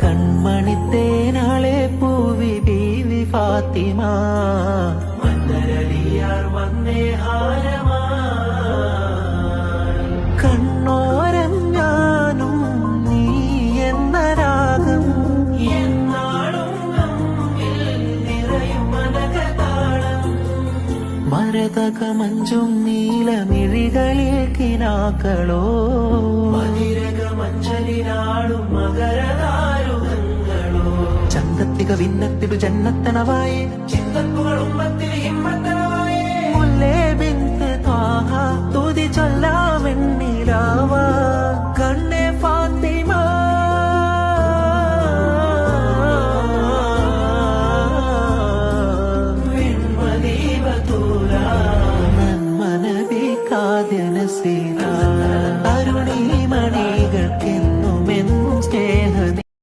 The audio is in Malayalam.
കൺമണിത്തേനാളെ പൂവി ബീവി ഫാത്തിമ മന്നരടിയാർ വന്നേ ഹാരമായി കണ്ണോരം ഞാനും നീ എന്ന രാഗം എന്നാളും നമ്മിൽ നിറയും മനകതാളം മരതക മഞ്ചും നീലമിഴികളിൽ കിനാക്കളോ മതിരക മഞ്ചലിനാടും മകരതാരുകങ്ങളോ ചന്തത്തിക വിന്നത്തിടു ജന്നത്തണവായേ ചിന്തക്കുകൾ ഉമ്മത്തിൽ ഹിമ്മത്തണവായേ മുല്ലേ ബിന്ത് ത്വാഹ തുതി ചൊല്ലാമെന്നിലാവാ